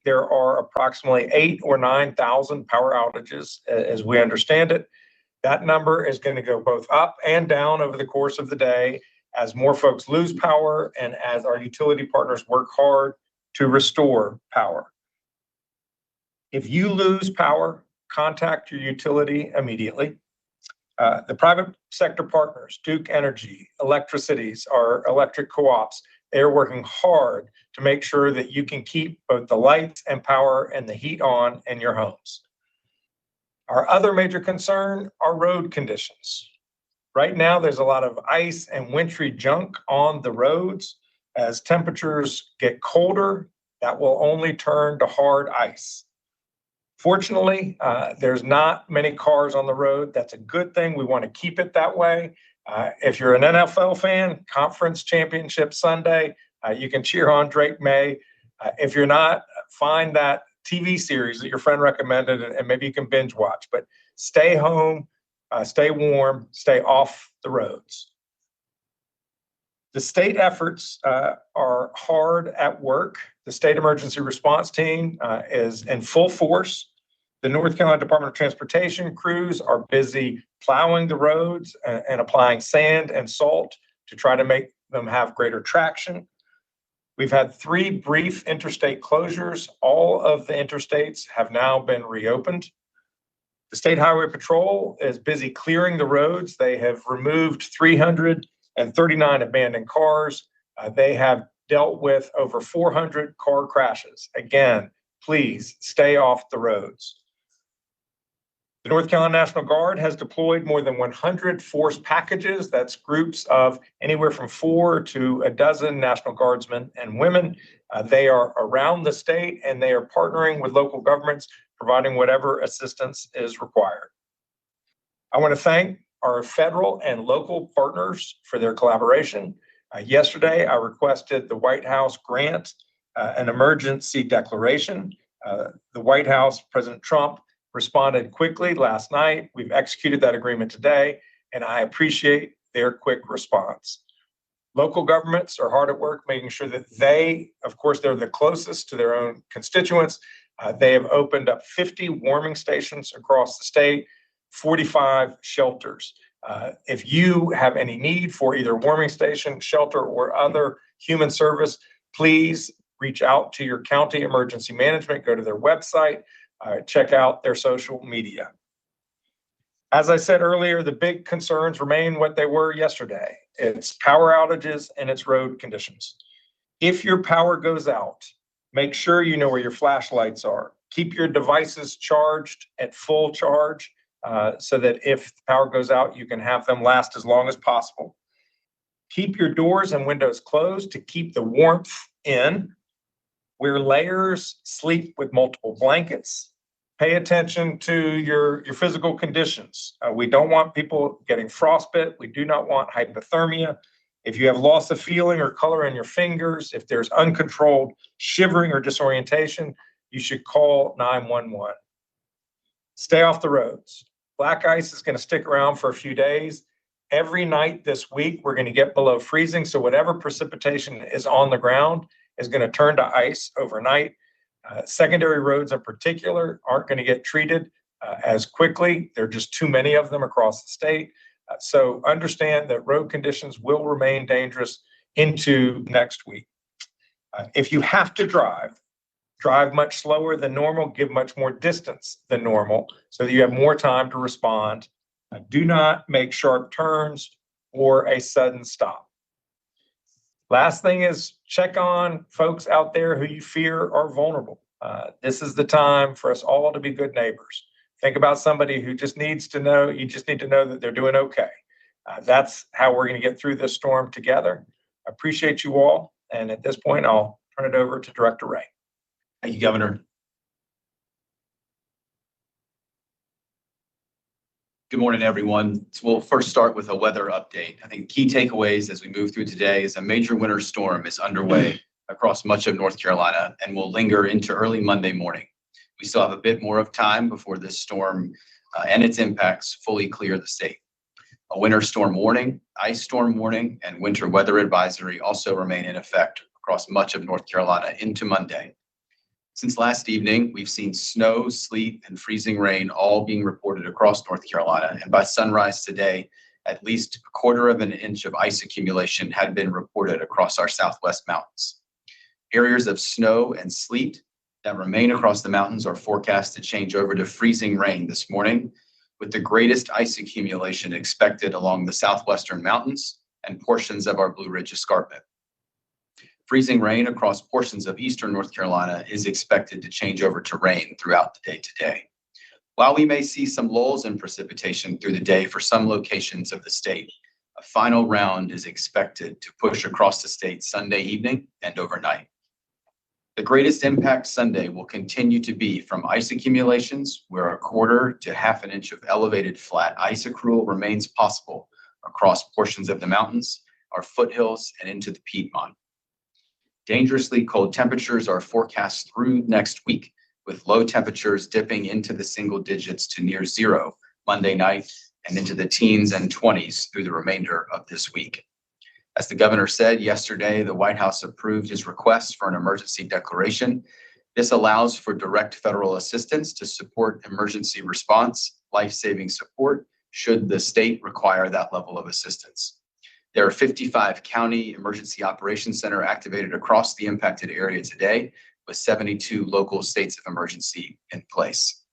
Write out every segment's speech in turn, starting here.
there are approximately 8 or 9,000 power outages as we understand it. That number is going to go both up and down over the course of the day as more folks lose power and as our utility partners work hard to restore power. If you lose power, contact your utility immediately. The private sector partners, Duke Energy, Electricities, our electric co-ops, they're working hard to make sure that you can keep both the lights and power and the heat on in your homes. Our other major concern are road conditions. Right now, there's a lot of ice and wintry junk on the roads. As temperatures get colder, that will only turn to hard ice. Fortunately, there's not many cars on the road. That's a good thing. We want to keep it that way. If you're an NFL fan, Conference Championship Sunday, you can cheer on Drake May. If you're not, find that TV series that your friend recommended and maybe you can binge watch. But stay home, stay warm, stay off the roads. The state efforts are hard at work. The state emergency response team is in full force. The North Carolina Department of Transportation crews are busy plowing the roads and applying sand and salt to try to make them have greater traction. We've had 3 brief interstate closures. All of the interstates have now been reopened. The State Highway Patrol is busy clearing the roads. They have removed 339 abandoned cars. They have dealt with over 400 car crashes. Again, please stay off the roads. The North Carolina National Guard has deployed more than 100 force packages. That's groups of anywhere from 4 to a dozen National Guardsmen and women. They are around the state and they are partnering with local governments, providing whatever assistance is required. I want to thank our federal and local partners for their collaboration. Yesterday, I requested the White House grant an emergency declaration. The White House, President Trump, responded quickly last night. We've executed that agreement today, and I appreciate their quick response. Local governments are hard at work making sure that they, of course, they're the closest to their own constituents. They have opened up 50 warming stations across the state, 45 shelters. If you have any need for either warming station, shelter, or other human service, please reach out to your county emergency management, go to their website, check out their social media. As I said earlier, the big concerns remain what they were yesterday. It's power outages and it's road conditions. If your power goes out, make sure you know where your flashlights are. Keep your devices charged at full charge so that if the power goes out, you can have them last as long as possible. Keep your doors and windows closed to keep the warmth in. Wear layers, sleep with multiple blankets. Pay attention to your physical conditions. We don't want people getting frostbite. We do not want hypothermia. If you have loss of feeling or color in your fingers, if there's uncontrolled shivering or disorientation, you should call 911. Stay off the roads. Black ice is going to stick around for a few days. Every night this week, we're going to get below freezing. So whatever precipitation is on the ground is going to turn to ice overnight. Secondary roads in particular aren't going to get treated as quickly. There are just too many of them across the state. So understand that road conditions will remain dangerous into next week. If you have to drive much slower than normal, give much more distance than normal so that you have more time to respond. Do not make sharp turns or a sudden stop. Last thing is check on folks out there who you fear are vulnerable. This is the time for us all to be good neighbors. Think about somebody who just needs to know, you just need to know that they're doing okay. That's how we're going to get through this storm together. I appreciate you all. And at this point, I'll turn it over to Director Ray. Thank you, Governor. Good morning, everyone. So we'll first start with a weather update. I think key takeaways as we move through today is a major winter storm is underway across much of North Carolina and will linger into early Monday morning. We still have a bit more of time before this storm and its impacts fully clear the state. A winter storm warning, ice storm warning, and winter weather advisory also remain in effect across much of North Carolina into Monday. Since last evening, we've seen snow, sleet, and freezing rain all being reported across North Carolina. And by sunrise today, at least a quarter of an inch of ice accumulation had been reported across our southwest mountains. Areas of snow and sleet that remain across the mountains are forecast to change over to freezing rain this morning, with the greatest ice accumulation expected along the southwestern mountains and portions of our Blue Ridge Escarpment. Freezing rain across portions of eastern North Carolina is expected to change over to rain throughout the day today. While we may see some lulls in precipitation through the day for some locations of the state, a final round is expected to push across the state Sunday evening and overnight. The greatest impact Sunday will continue to be from ice accumulations, where a quarter to half an inch of elevated flat ice accrual remains possible across portions of the mountains, our foothills, and into the Piedmont. Dangerously cold temperatures are forecast through next week, with low temperatures dipping into the single digits to near zero Monday night and into the teens and 20s through the remainder of this week. As the governor said yesterday, the White House approved his request for an emergency declaration. This allows for direct federal assistance to support emergency response, life-saving support, should the state require that level of assistance. There are 55 county emergency operations center activated across the impacted area today, with 72 local states of emergency in place.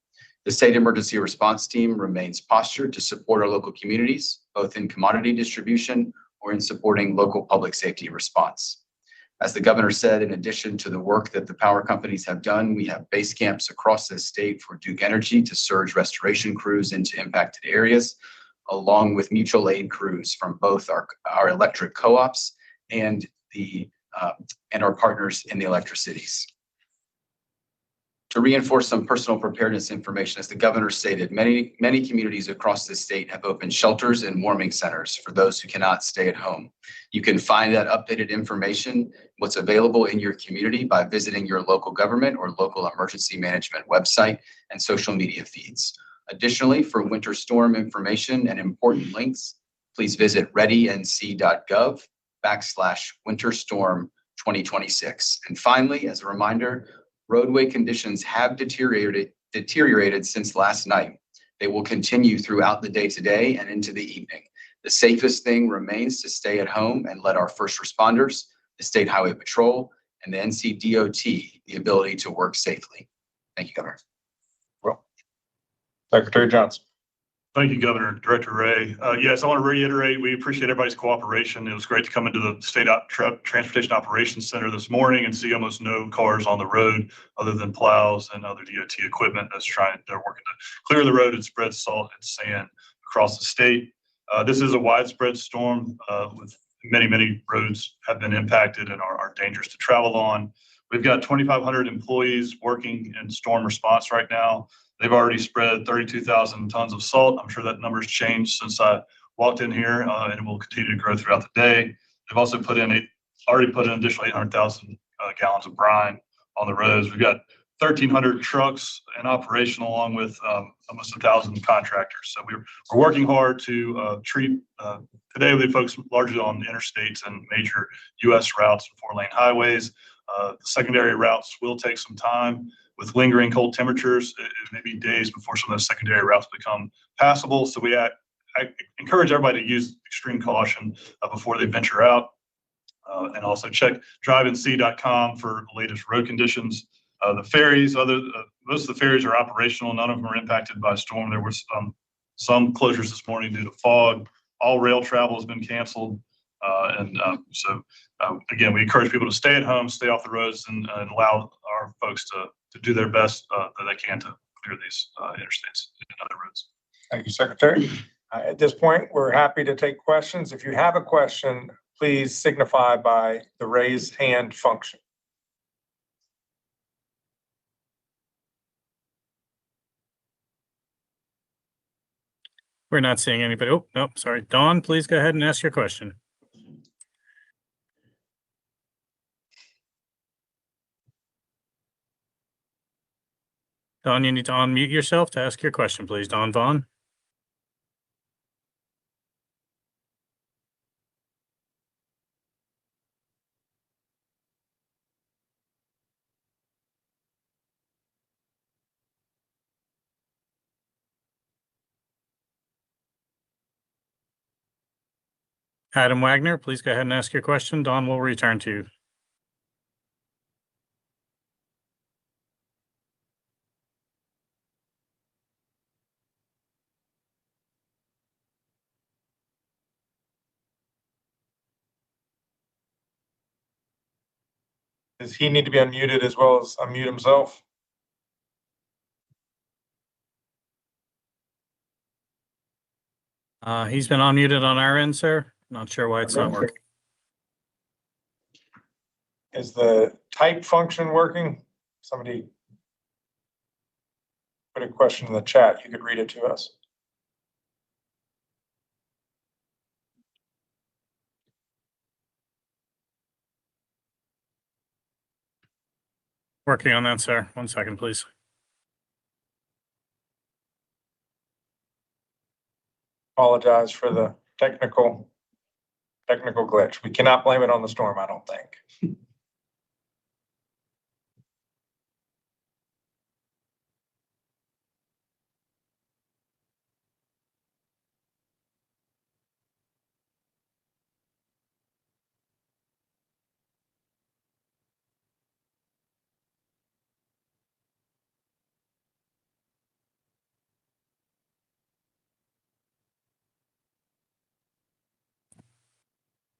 The state emergency response team remains postured to support our local communities, both in commodity distribution or in supporting local public safety response. As the governor said, in addition to the work that the power companies have done, we have base camps across the state for Duke Energy to surge restoration crews into impacted areas, along with mutual aid crews from both our electric co-ops and our partners in the electricities. To reinforce some personal preparedness information, as the governor stated, many communities across the state have opened shelters and warming centers for those who cannot stay at home. You can find that updated information, what's available in your community, by visiting your local government or local emergency management website and social media feeds. Additionally, for winter storm information and important links, please visit readync.gov/winterstorm 2026. And finally, as a reminder, roadway conditions have deteriorated since last night. They will continue throughout the day today and into the evening. The safest thing remains to stay at home and let our first responders, the State Highway Patrol, and the NCDOT the ability to work safely. Thank you, Governor. Well, Secretary Johnson. Thank you, Governor. Director Ray. Yes, I want to reiterate, we appreciate everybody's cooperation. It was great to come into the State Transportation Operations Center this morning and see almost no cars on the road other than plows and other DOT equipment they're working to clear the road and spread salt and sand across the state. This is a widespread storm with many roads have been impacted and are dangerous to travel on. We've got 2,500 employees working in storm response right now. They've already spread 32,000 tons of salt. I'm sure that number's changed since I walked in here, and it will continue to grow throughout the day. They've also already put in additional 800,000 gallons of brine on the roads. We've got 1,300 trucks in operation, along with almost 1,000 contractors. So we're working hard to treat. Today we focus largely on interstates and major U.S. routes and 4-lane highways. The secondary routes will take some time. With lingering cold temperatures, it may be days before some of those secondary routes become passable. So I encourage everybody to use extreme caution before they venture out. And also check driveandc.com for the latest road conditions. The ferries, most of the ferries are operational. None of them are impacted by storm. There were some closures this morning due to fog. All rail travel has been canceled. Again, we encourage people to stay at home, stay off the roads, and allow our folks to do their best that they can to clear these interstates and other roads. Thank you, Secretary. At this point, we're happy to take questions. If you have a question, please signify by the raise hand function. We're not seeing anybody. Oh, no, sorry. Dawn, please go ahead and ask your question. Dawn, you need to unmute yourself to ask your question, please. Dawn Vaughn. Adam Wagner, please go ahead and ask your question. Dawn will return to you. Does he need to be unmuted as well as unmute himself? He's been unmuted on our end, sir. Not sure why it's not working. Is the type function working? Somebody put a question in the chat. You could read it to us. Working on that, sir. 1 second, please. Apologize for the technical glitch. We cannot blame it on the storm, I don't think.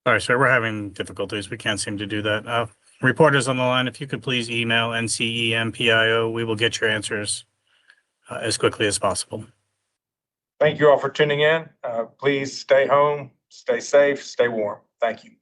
Sorry, sir. We're having difficulties. We can't seem to do that. Reporters on the line, if you could please email NCEMPIO, we will get your answers as quickly as possible. Thank you all for tuning in. Please stay home, stay safe, stay warm. Thank you.